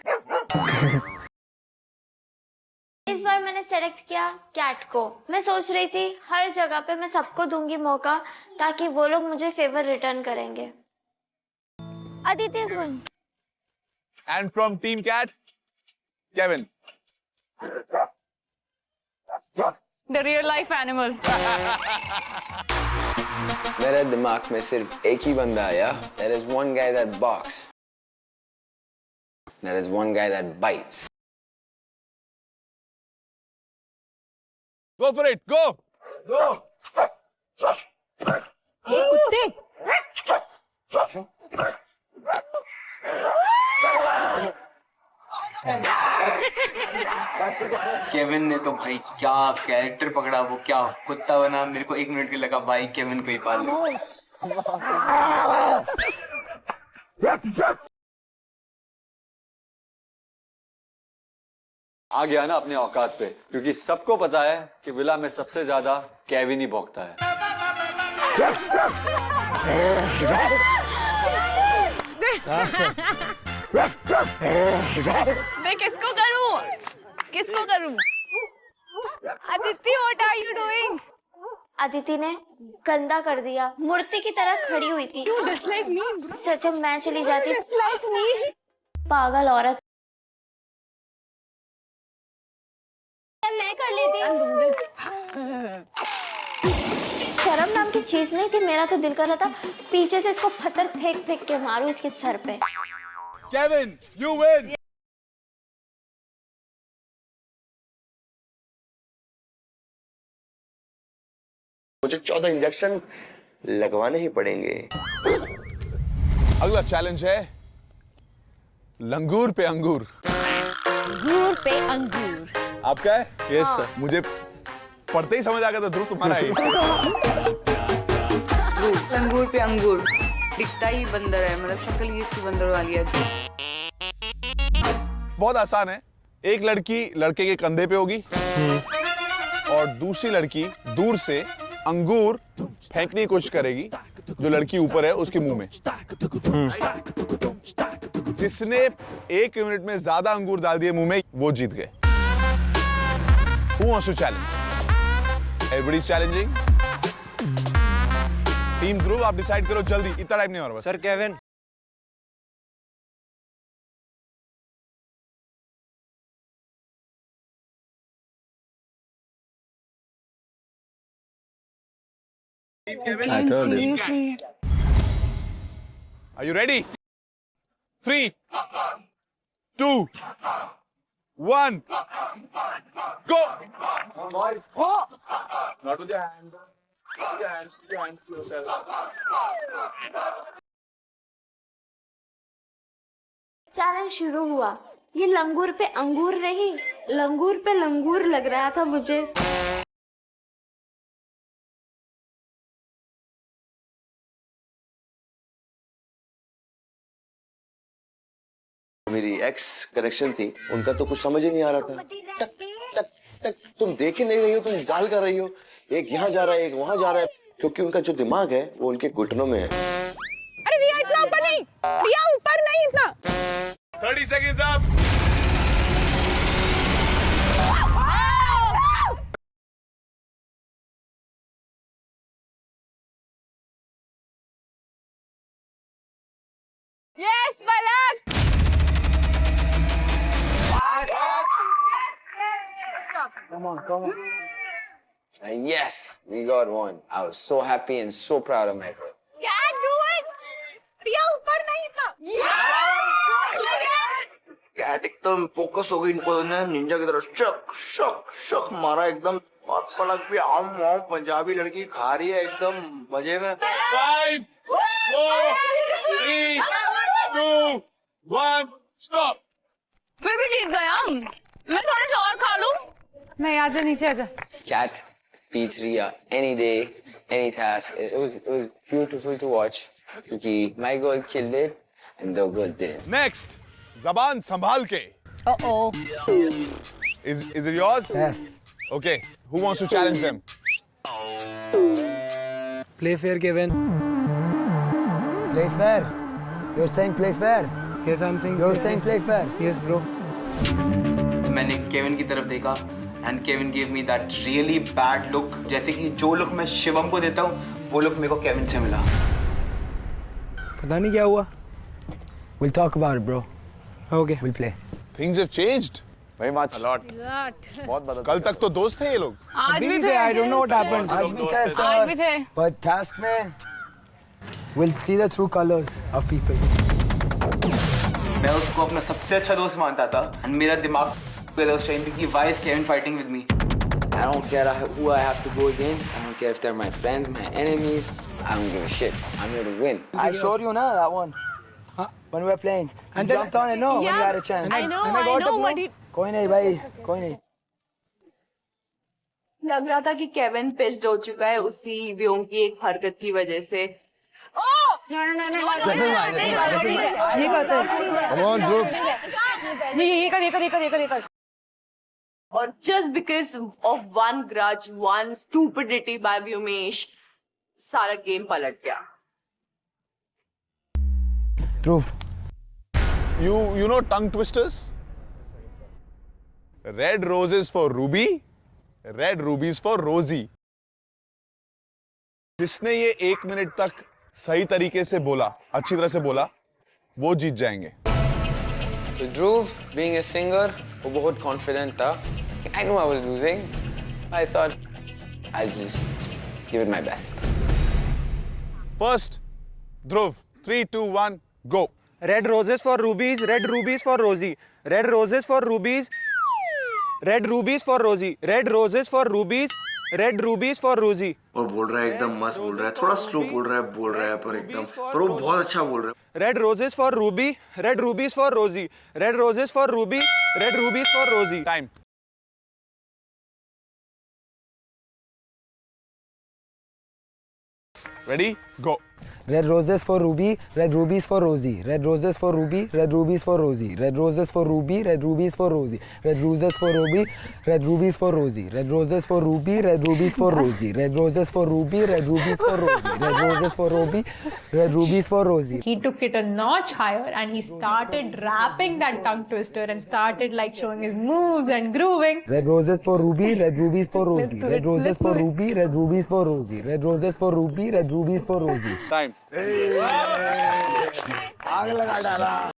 इस इस बार मैंने सेलेक्ट किया कैट को। मैं सोच रही थी हर जगह पे मैं सबको दूंगी मौका ताकि वो लोग मुझे फेवर रिटर्न करेंगे। Aditi is going. And from Team Cat, Kevin. The real life animal. मेरे दिमाग में सिर्फ एक ही बंदा आया. There is one guy that barks. There is one guy that bites. Go for it. Go. Go. कुत्ते। केविन ने तो भाई क्या कैरेक्टर पकड़ा, वो क्या कुत्ता बना। मेरे को 1 मिनट के लगा भाई केविन को ही पाल लो। आ गया ना अपने औकात पे, क्योंकि सबको पता है कि विला में सबसे ज्यादा केविन ही भौंकता है। मैं किसको करूं? किसको करूं? Aditi, what are you doing? Aditi ने गंदा कर दिया। मूर्ति की तरह खड़ी हुई थी। You dislike me? सच में मैं चली जाती। Dislike me? पागल औरत। मैं कर लेती। शर्म नाम की चीज नहीं थी। मेरा तो दिल कर रहा था पीछे से इसको पत्थर फेंक फेंक के मारूं इसके सर पे। Kevin, you win. मुझे 14 इंजेक्शन लगवाने ही पड़ेंगे। अगला चैलेंज है लंगूर पे अंगूर। अंगूर पे अंगूर। आपका है? Yes sir. मुझे पढ़ते ही समझ आ गया था ध्रुव तुम्हारा ही। लंगूर पे अंगूर। दिखता ही बंदर है, मतलब शक्ल ही इसकी बंदर वाली है। बहुत आसान है। एक लड़की लड़के के कंधे पे होगी और दूसरी लड़की दूर से अंगूर फेंकने की कोशिश करेगी जो लड़की ऊपर है उसके मुंह में। जिसने 1 मिनट में ज्यादा अंगूर डाल दिए मुंह में वो जीत गए। Who wants to challenge? Everybody's challenging. Team Dhruv आप डिसाइड करो जल्दी, इतना टाइम नहीं हो रहा बस। Sir Kevin. Seriously. Are you ready? 3, 2, 1, go! Oh. Not with your hands. With your hands. With your hands to yourself. Challenge शुरू हुआ। ये लंगूर पे अंगूर नहीं, लंगूर पे लंगूर लग रहा था मुझे। मेरी एक्स कनेक्शन थी, उनका तो कुछ समझ ही नहीं आ रहा था। टक टक टक, तुम देख ही नहीं रही हो, तुम गाल कर रही हो। एक यहाँ जा रहा है, एक वहां जा रहा है, क्योंकि उनका जो दिमाग है वो उनके घुटनों में है। अरे रिया इतना ऊपर नहीं, रिया ऊपर नहीं इतना। 30 seconds up. Yes, Palak. Come on. Yes, we got one. I was so happy and so proud of my girl. Can't do it. रिया ऊपर नहीं इतना। कैट एकदम फोकस हो गई इनको ना, निंजा की तरह शक शक शक मारा एकदम। और पलक भी आम आम पंजाबी लड़की खा रही है एकदम मजे में। 5, 4, 3, 2, 1, stop. मैं भी ठीक गया। मैं थोड़ा सा और खा लूं। नहीं, आजा नीचे आजा। Cat beats Rhea any day, any task. It was beautiful to watch. क्योंकि my girl killed it and the girl didn't. Next, ज़बान संभाल के. Uh-oh. Is it yours? Yes. Okay. Who wants to challenge them? Play fair, Kevin. Play fair. You're saying play fair. Yes, I'm saying. You're saying play fair. Yes, bro. मैंने Kevin की तरफ देखा and Kevin gave me that really bad look. जैसे कि जो look मैं शिवम को देता हूँ, वो look मेरे को केविन से मिला. पता नहीं क्या हुआ. We'll talk about it, bro. Okay. We'll play. Things have changed. Very much. A lot. बहुत बदल. कल तक तो दोस्त थे ये लोग. आज भी थे. I don't know what happened. आज भी थे, sir. आज भी थे. But task में we'll see the true colors of people. मैं उसको अपना सबसे अच्छा दोस्त मानता था. And मेरा दिमाग गया उस टाइम पे कि why is Kevin fighting with me? I don't care who I have to go against. I don't care if they're my friends, my enemies. I don't give a shit. I'm here to win. I showed you na that one. When we were playing. And you jumped on it, no? When you had a chance. I know what he. कोई नहीं भाई, कोई नहीं. लग रहा था कि Kevin pissed हो चुका है उसी व्योम की एक हरकत की वजह से. ये बात है. Come on, group. ये कर. और just because of one grudge, one stupidity by Vyomesh, सारा गेम पलट गया. True. You know tongue twisters? Red roses for Ruby, red rubies for Rosie. जिसने ये 1 मिनट तक सही तरीके से बोला, अच्छी तरह से बोला, वो जीत जाएंगे. So Dhruv, being a singer, वो बहुत confident था. I knew I was losing. I thought I'll just give it my best. First, Dhruv, 3, 2, 1, go. Red roses for rubies, red rubies for Rosie. Red roses for rubies, red rubies for Rosie. Red roses for rubies, red rubies for Rosie. वो बोल रहा है एकदम मस्त बोल रहा है, थोड़ा स्लो बोल रहा है पर एकदम, पर वो बहुत अच्छा बोल रहा है. Red roses for Ruby, red rubies for Rosie. Red roses for Ruby, red rubies for Rosie. Time. Ready? Go. Red roses for Ruby, red rubies for Rosie. Red roses for Ruby, red rubies for Rosie. Red roses for Ruby, red rubies for Rosie. Red roses for Ruby, red rubies for Rosie. Red roses for Ruby, red rubies for Rosie. Red roses for Ruby, red rubies for Rosie. Red roses for Ruby, red rubies for Rosie. He took it a notch higher and he started rapping that tongue twister and started like showing his moves and grooving. Red roses for Ruby, red rubies for Rosie. do it, Red roses let's for do it. Ruby, red rubies for Rosie. Red roses for Ruby, red rubies for Rosie. Time. आग लगा डाला.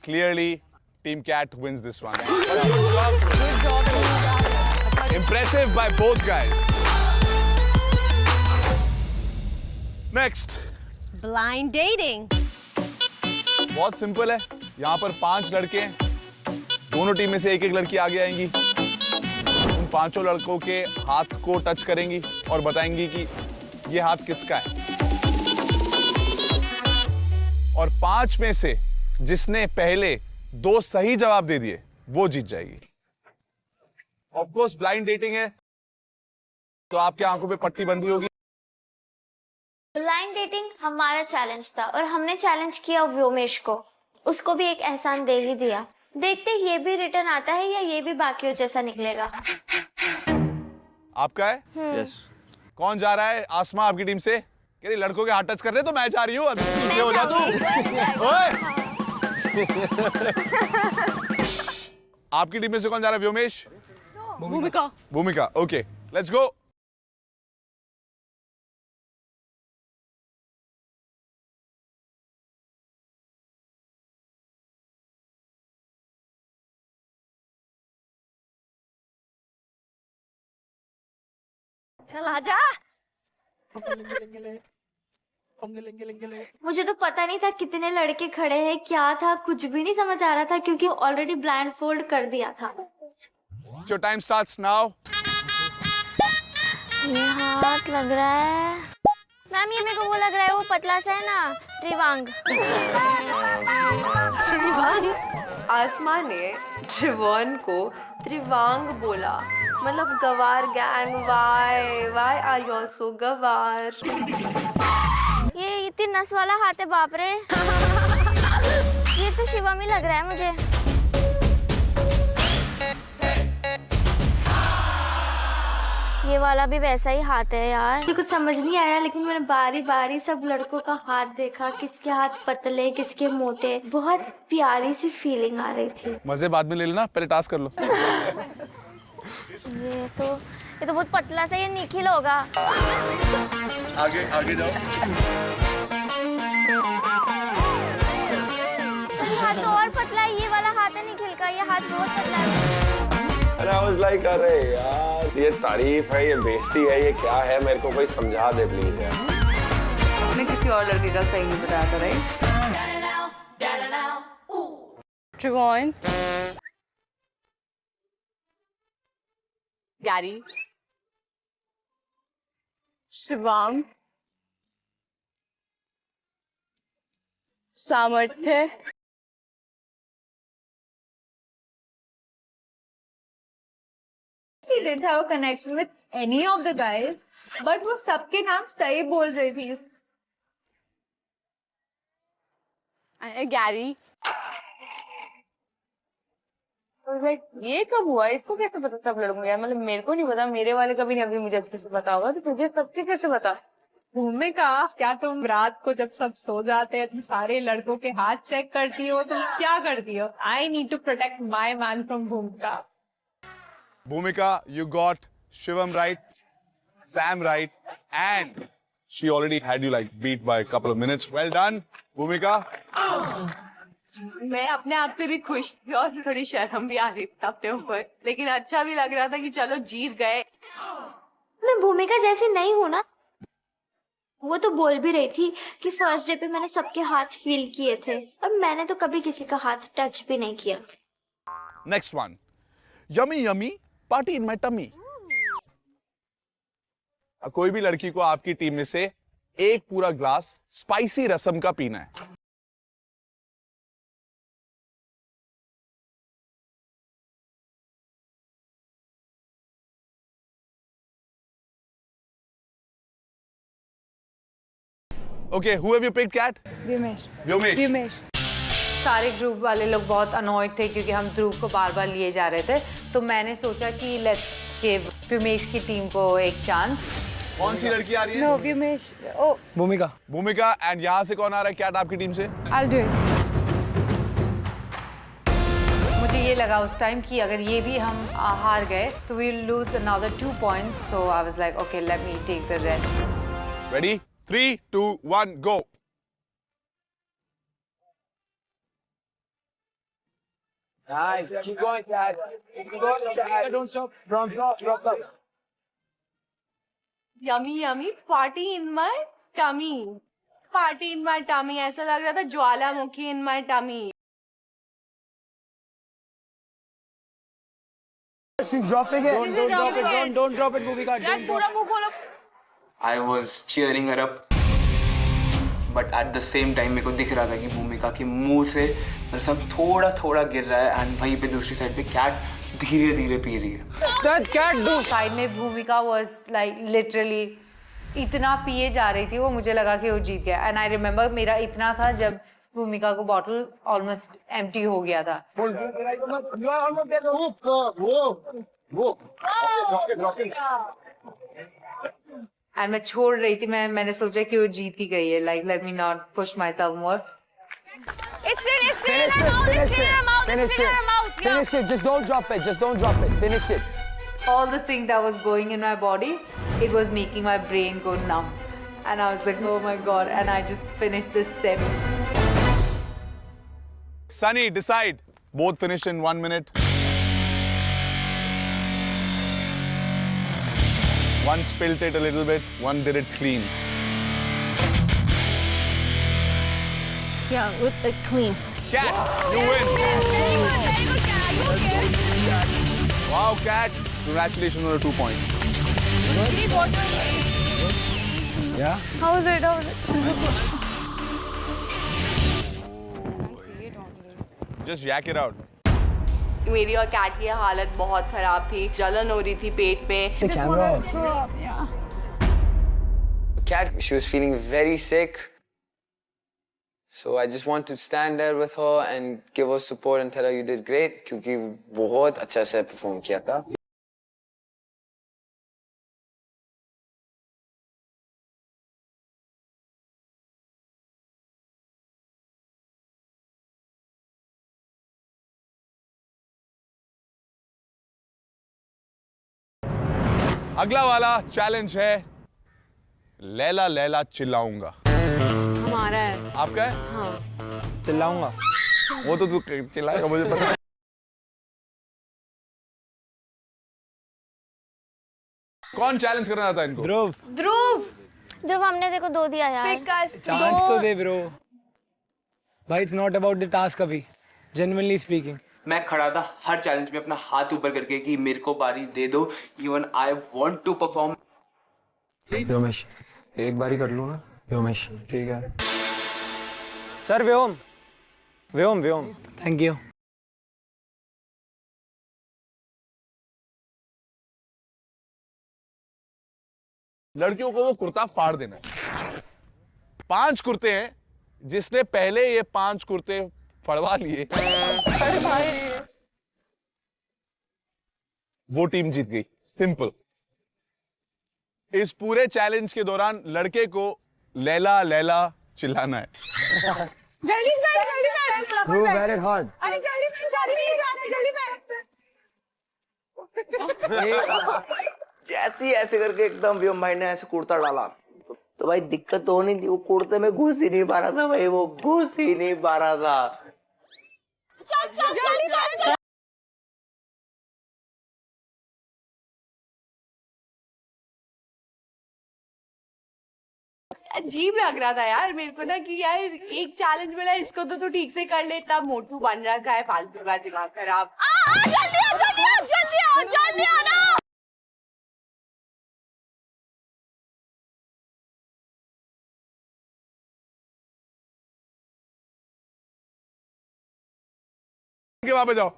Clearly, Team Cat wins this one. Impressive by both guys. Next. Blind dating. बहुत simple है. यहाँ पर 5 लड़के हैं. दोनों टीम में से एक लड़की आगे आएंगी. उन 5 लड़कों के हाथ को टच करेंगी और बताएंगी कि ये हाथ किसका है. और 5 में से जिसने पहले 2 सही जवाब दे दिए वो जीत जाएगी. ऑफ कोर्स ब्लाइंड डेटिंग है तो आपके आंखों पे पट्टी बंदी होगी. ब्लाइंड डेटिंग हमारा चैलेंज था और हमने चैलेंज किया व्योमेश को. उसको भी एक एहसान दे ही दिया. देखते ये भी रिटर्न आता है या ये भी बाकियों जैसा निकलेगा. आपका है? यस. कौन जा रहा है? आसमा आपकी टीम से. कह रही लड़कों के हाथ टच कर रहे तो मैं जा रही हूँ. पीछे हो जा तू. ओए. आपकी टीम में से कौन जा रहा है? व्योमेश. भूमिका. Okay, let's go. चल आजा. मुझे तो पता नहीं था कितने लड़के खड़े हैं, क्या था कुछ भी नहीं समझ आ रहा था क्योंकि ऑलरेडी ब्लाइंड फोल्ड कर दिया था. Your time starts now. ये हाथ लग रहा है. मैम ये मेरे को वो लग रहा है, वो पतला सा है ना, त्रिवांग. त्रिवांग. आसमा ने त्रिवांग को त्रिवांग बोला. मतलब गवार gang. Why are you also गवार. ये इतनी नस वाला हाथ है बाप रे. ये तो शिवम ही लग रहा है मुझे. ये वाला भी वैसा ही हाथ है यार। मुझे कुछ समझ नहीं आया, लेकिन मैंने बारी बारी सब लड़कों का हाथ देखा, किसके हाथ पतले किसके मोटे। बहुत प्यारी सी फीलिंग आ रही थी। मजे बाद में ले लेना, पहले टास्क कर लो। ये तो बहुत पतला सा, ये निखिल होगा। आगे आगे जाओ। ये हाथ तो और पतला है, ये वाला हाथ है निखिल का, ये हाथ बहुत पतला है। अरे I was like, अरे यार ये तारीफ है, ये बेइज्जती है, ये क्या है, मेरे को कोई समझा दे प्लीज यार। उसने किसी और लड़के का सही नहीं बताया था, राइट? ट्रिवॉन, गैरी, शिवम, सामर्थ्य, She didn't have a connection with any of the guys, but वो सबके नाम सही बोल रही थी। गैरी, ये कब हुआ? इसको कैसे पता सब लड़कों को? मतलब मेरे को नहीं पता, मेरे वाले कभी नहीं, अभी मुझे अच्छे से पता होगा, तो तुझे सबके कैसे पता? भूमिका, क्या तुम रात को जब सब सो जाते हैं तुम सारे लड़कों के हाथ चेक करती हो? तुम क्या करती हो? I need to protect my man from Bhumika. Bhumika, you got Shivam right, Sam right, and she already had you like beat by a couple of minutes. Well done, Bhumika. मैं अपने आप से भी खुश थी और थोड़ी शर्म भी आ रही थी अपने ऊपर, लेकिन अच्छा भी लग रहा था कि चलो जीत गए। मैं भूमिका जैसी नहीं हूँ ना। वो तो बोल भी रही थी कि फर्स्ट डे पे मैंने सबके हाथ फील किए थे, और मैंने तो कभी किसी का हाथ टच भी नहीं किया। Next one, yummy yummy party in my tummy. कोई भी लड़की को आपकी टीम में से एक पूरा ग्लास स्पाइसी रसम का पीना है। Okay, who have you picked, Kat? Vyomesh. Vyomesh. सारे ग्रुप वाले लोग बहुत अनॉयड थे क्योंकि हम ध्रुव को बार बार लिए जा रहे थे, तो मैंने सोचा कि लेट्स गिव व्योमेश की टीम को एक चांस। कौन सी लड़की आ रही है? नो, व्योमेश। ओ, भूमिका। भूमिका, एंड यहाँ से कौन आ रहा है? कैट आपकी टीम से? I'll do it. मुझे ये लगा उस टाइम कि अगर ये भी हम हार गए तो we'll lose another 2 points, so I was like, okay, let me take the rest. Ready? 3, 2, 1, go. Nice. Keep going, Chad. Keep going, Chad. Don't stop. Drop. Yummy, yummy. Party in my tummy. Party in my tummy. ऐसा लग रहा था ज्वालामुखी in my tummy. Drop it again. Don't drop it, Bhumika. पूरा मुंह खोलो। I was cheering her up, but at the same time मेरे को दिख रहा था कि भूमिका के मुंह से सब थोड़ा थोड़ा गिर रहा है, एंड वहीं पे दूसरी साइड पे कैट धीरे धीरे पी रही है। साइड में भूमिका was like literally इतना पिए जा रही थी, वो मुझे लगा कि वो जीत गया। एंड आई रिमेम्बर मेरा इतना था जब भूमिका को बॉटल ऑलमोस्ट एम्प्टी हो गया था। एंड मैं छोड़ रही थी, मैंने सोचा कि वो जीत ही गई है, like let me not push my thumb more. It's still in her mouth. Finish it. Just don't drop it. Finish it. All the thing that was going in my body, it was making my brain go numb. And I was like, oh my God. And I just finished this sip. Sunny, decide. Both finished in 1 minute. One spilled it a little bit, one did it clean. Yeah, with it clean. Kat, you win. Very good, Kat. Wow, Kat. Congratulations on the 2 points. Yeah? How was it? Just yak it out. मेरी और cat की हालत बहुत खराब थी, जलन हो रही थी पेट पे। Cat, she was feeling very sick. So I just want to stand there with her and give her support and tell her you did great, क्योंकि बहुत अच्छा से perform किया था। अगला वाला चैलेंज है लैला लैला चिल्लाऊंगा। हमारा है। आपका है? हाँ। चिल्लाऊंगा। वो तो तू चिल्लाएगा मुझे पता है। कौन चैलेंज करना चाहता है इनको? ध्रुव। ध्रुव जब हमने देखो 2 दिया यार। चांस तो दे ब्रो। भाई it's not about the task अभी, जेन्युइनली स्पीकिंग। मैं खड़ा था हर चैलेंज में अपना हाथ ऊपर करके कि मेरे को बारी दे दो, even I want to perform. Vyomesh एक बारी कर लूँ ना? व्योमेश ठीक है sir. Vyom Vyom Vyom thank you. लड़कियों को वो कुर्ता फाड़ देना है। 5 कुर्ते हैं, जिसने पहले ये 5 कुर्ते फड़वा लिए वो टीम जीत गई। सिंपल। इस पूरे चैलेंज के दौरान लड़के को लैला लैला चिल्लाना है। Very hard. जैसे ऐसे करके एकदम व्योम भाई ने ऐसे कुर्ता डाला तो भाई दिक्कत तो होनी थी, वो कुर्ते में घुस ही नहीं पा रहा था भाई, वो घुस ही नहीं पा रहा था। अजीब लग रहा था यार मेरे को ना कि यार एक चैलेंज मिला, इसको तो ठीक से कर लेता। मोटू बन रखा है, फालतू का दिमाग खराब। जल्दी आना। वहां पे जाओ।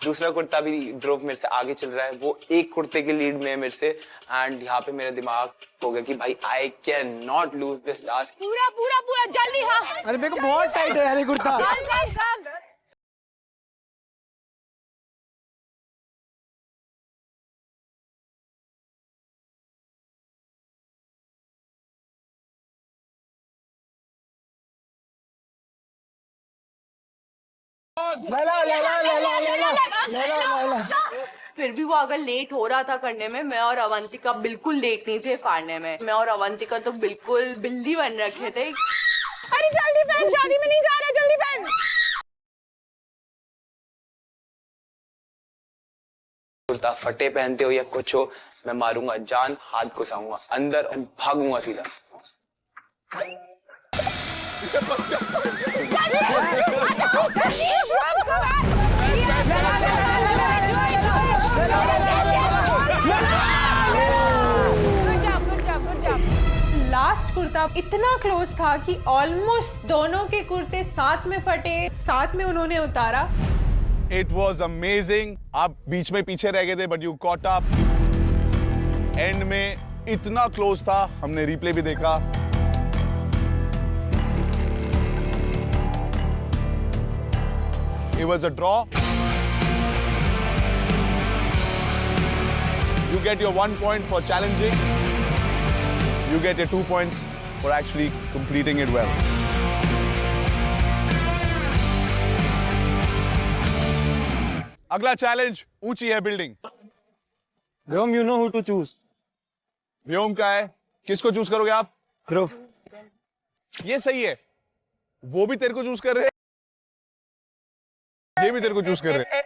दूसरा कुर्ता भी ध्रुव मेरे से आगे चल रहा है, वो एक कुर्ते के लीड में है मेरे से। एंड यहाँ पे मेरा दिमाग हो गया कि भाई आई can not lose this task. पूरा पूरा पूरा जल्दी। हाँ अरे मेरे को बहुत टाइट है यार ये कुर्ता। फिर भी वो अगर लेट हो रहा था करने में, मैं और अवंतिका बिल्कुल लेट नहीं थे फाड़ने में। मैं और अवंतिका तो बिल्कुल बिल्ली बन रखे थे। अरे जल्दी पहन, शादी में नहीं जा रहे, जल्दी पहन। कुर्ता फटे पहनते हो या कुछ हो, मैं मारूंगा जान, हाथ घुसाऊंगा अंदर और भागूंगा सीधा। लास्ट कुर्ता इतना क्लोज था कि ऑलमोस्ट दोनों के कुर्ते साथ में फटे, साथ में उन्होंने उतारा। It was amazing. आप बीच में पीछे रह गए थे, but you caught up. And में इतना क्लोज था, हमने रिप्ले भी देखा। It was a draw. You get your 1 point for challenging. You get your 2 points for actually completing it well. अगला चैलेंज ऊंची है building. Vyom you know who to choose. Vyom का है, किसको चूज करोगे आप? ध्रुव। ये सही है, वो भी तेरे को चूज कर रहे हैं, ये भी तेरे को चूज कर रहे हैं।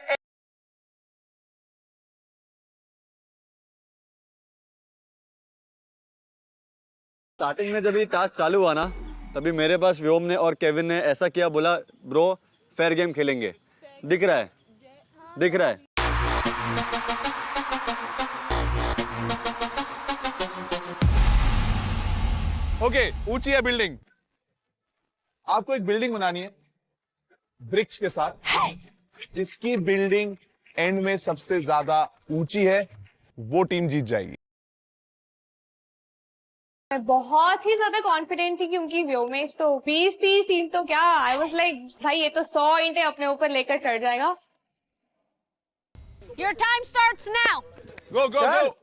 स्टार्टिंग में जब ये टास्क चालू हुआ ना, तभी मेरे पास व्योम ने और केविन ने ऐसा किया, बोला ब्रो फेयर गेम खेलेंगे। दिख रहा है, दिख रहा है। ओके, ऊंची है बिल्डिंग। आपको एक बिल्डिंग बनानी है ब्रिक्स के साथ। जिसकी बिल्डिंग एंड में सबसे ज्यादा ऊंची है वो टीम जीत जाएगी। मैं बहुत ही ज्यादा कॉन्फिडेंट थी क्योंकि व्योमेश तो 20-30 टीम तो क्या, आई वाज लाइक भाई ये तो 100 ईंटें अपने ऊपर लेकर चढ़ जाएगा। Your time starts now. Go go go.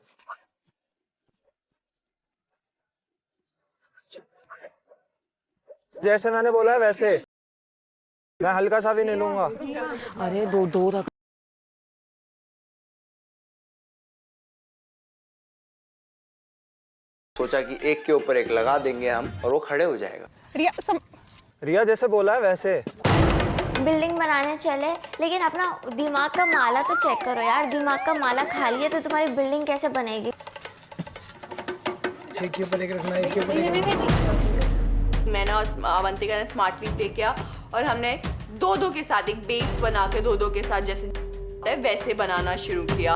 जैसे मैंने बोला है वैसे मैं हल्का सा भी नहीं लूंगा। अरे दो सोचा कि एक के ऊपर एक लगा देंगे हम और वो खड़े हो जाएगा। रिया जैसे बोला है वैसे। बिल्डिंग बनाने चले, लेकिन अपना दिमाग का माला तो चेक करो यार। दिमाग का माला खाली है तो तुम्हारी बिल्डिंग कैसे बनेगी? एक के ऊपर एक रखना, एक के ऊपर एक रखना। मैंने और अवंतिका ने स्मार्टली प्ले किया और हमने दो के साथ एक बेस बना के दो के साथ जैसे वैसे बनाना शुरू किया।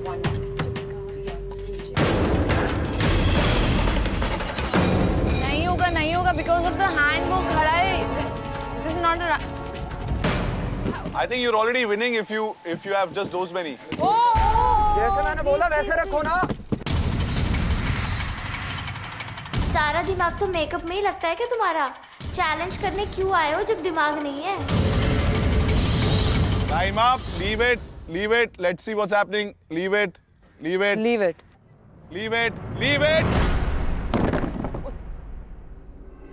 नहीं होगा बिकॉज ऑफ द हैंड वो खड़ा है। This is not a I think you're already winning if you have just those many. जैसे मैंने बोला वैसे रखो ना। सारा दिमाग तो मेकअप में ही लगता है क्या तुम्हारा? चैलेंज करने क्यों आए हो जब दिमाग नहीं है? Time up. Leave it. Let's see what's happening. Leave it.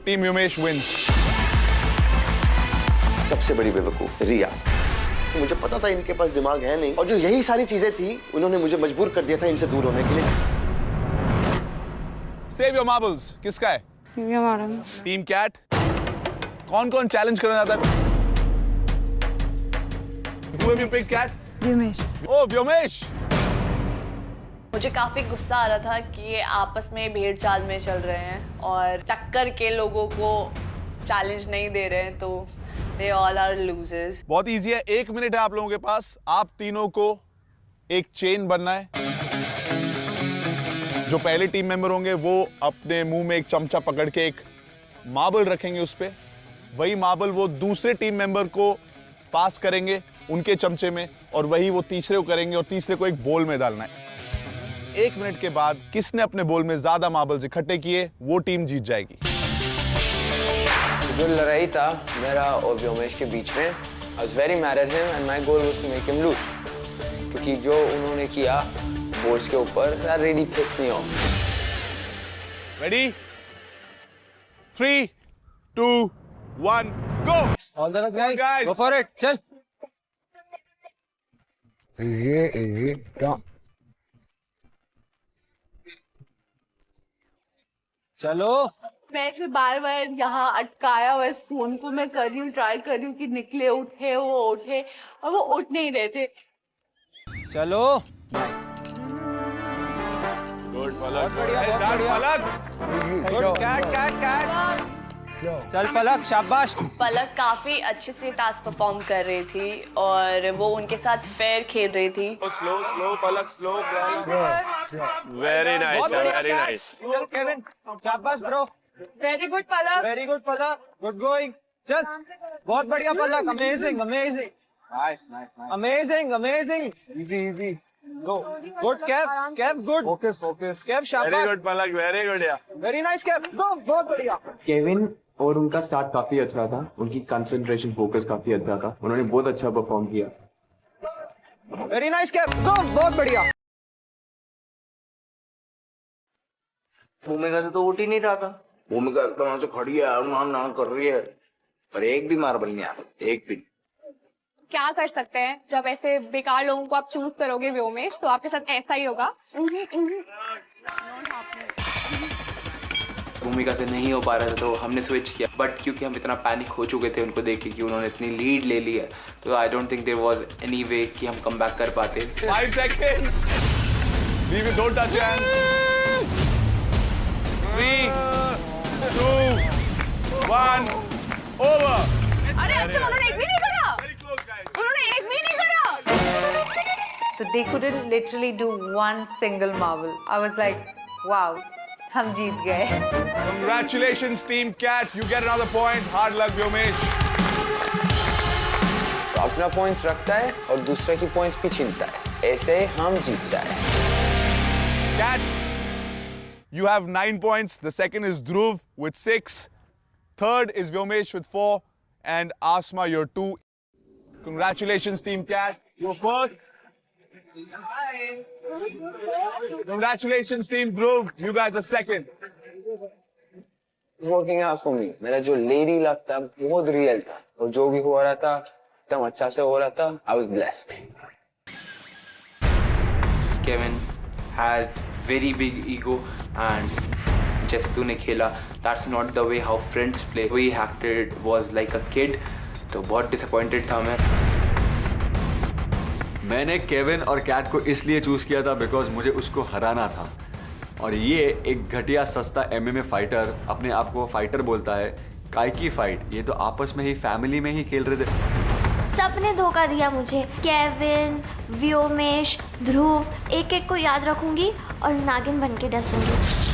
Team Vyumesh wins. सबसे बड़ी बेवकूफ रिया। मुझे पता था इनके पास दिमाग है नहीं, और जो यही सारी चीजें थी उन्होंने मुझे मजबूर कर दिया था इनसे दूर होने के लिए। Save your marbles. किसका है? Team Cat. कौन चैलेंज करना चाहता है? Who have you picked, Cat? Vyomesh. Oh, Vyumesh. मुझे काफी गुस्सा आ रहा था कि ये आपस में भेड़ चाल में चल रहे हैं और टक्कर के लोगों को चैलेंज नहीं दे रहे हैं, तो they all are losers. बहुत इजी है, 1 मिनट है आप लोगों के पास। आप तीनों को एक चेन बनना है। जो पहले टीम मेंबर होंगे वो अपने मुंह में एक चमचा पकड़ के एक मार्बल रखेंगे उस पे। वही मार्बल वो दूसरे टीम मेंबर को पास करेंगे उनके चमचे में, और वही वो तीसरे को करेंगे और तीसरे को एक बोल में डालना है। 1 मिनट के बाद किसने अपने बोल में ज्यादा मार्बल्स इकट्ठे किए वो टीम जीत जाएगी। जो लड़ाई था मेरा और व्योमेश के बीच में, I was very mad at him and my goal was to make him lose. क्योंकि जो उन्होंने किया बोर्ड्स के ऊपर, that really pissed me off. Ready? 3, 2, 1, go! All the guys, go for it. चल। चलो। मैं इसे बार यहाँ अटकाया हुआ इस फोन को मैं कर रही हूँ, ट्राई कर रही हूँ कि निकले, उठे, वो उठे, और वो उठ नहीं रहे थे। चलो। गुड पलक। Good cat. चल पलक, शाबाश। पलक काफी अच्छे से टास्क परफॉर्म कर रही थी और वो उनके साथ फेयर खेल रही थी। Slow Palak, slow. Very nice. Kevin, शाबाश bro. Very good Palak. Good going. चल, बहुत बढ़िया Palak. Amazing. Nice. Amazing. Easy. Go. Good cap, good. Focus. Cap, शाबाश। Very good Palak, very good yeah. Very nice cap. Go, बहुत बढ़िया। केविन और उनका स्टार्ट काफी अच्छा था, उनकी कंसंट्रेशन फोकस काफी अच्छा था, उन्होंने बहुत अच्छा परफॉर्म किया। Very nice cap. गो, बहुत बढ़िया। भूमिका से तो उठ ही नहीं रहा था। भूमिका तो वहां से खड़ी है, ना कर रही है, पर एक भी मार्बल नहीं आया, एक भी। क्या कर सकते हैं जब ऐसे बेकार लोगों को आप चूज करोगे व्योमेश, तो आपके साथ ऐसा ही होगा। भूमिका से नहीं हो पा रहा था तो हमने स्विच किया, बट क्योंकि हम इतना पैनिक हो चुके थे उनको देख के कि उन्होंने इतनी लीड ले ली है, तो I don't think there was any way कि हम कम बैक कर पाते। 5 seconds. Leave it, don't touch your hand. 3, 2, 1, over. अरे अच्छा उन्होंने एक भी नहीं करा। So they couldn't literally do one single marble. I was like, wow, हम जीत गए. Congratulations, Team Cat. You get another point. Hard luck, Vyumesh. तो अपना पॉइंट्स रखता है और दूसरे की पॉइंट्स भी छीनता है, ऐसे हम जीतता है. Cat, you have 9 points. The second is Dhruv with 6. Third is Vyumesh with 4. And Asma, you're 2. Congratulations, Team Cat. You're first. Congratulations, Team Dhruv. You guys are second. It's working out for me. मेरा जो lady luck था बहुत real था और जो भी हो रहा था एकदम अच्छा से हो रहा था. I was blessed. Kevin had very big ego and जैसे तूने खेला, that's not the way how friends play, way acted was like a kid. तो बहुत डिसअपॉइंटेड था मैं। मैंने केविन और कैट को इसलिए चूज किया था बिकॉज मुझे उसको हराना था, और ये एक घटिया सस्ता MMA फाइटर अपने आप को फाइटर बोलता है। काय की फाइट, ये तो आपस में ही फैमिली में ही खेल रहे थे। सबने धोखा दिया मुझे, केविन, व्योमेश, ध्रुव, एक एक को याद रखूंगी और नागिन बन के डसूंगी।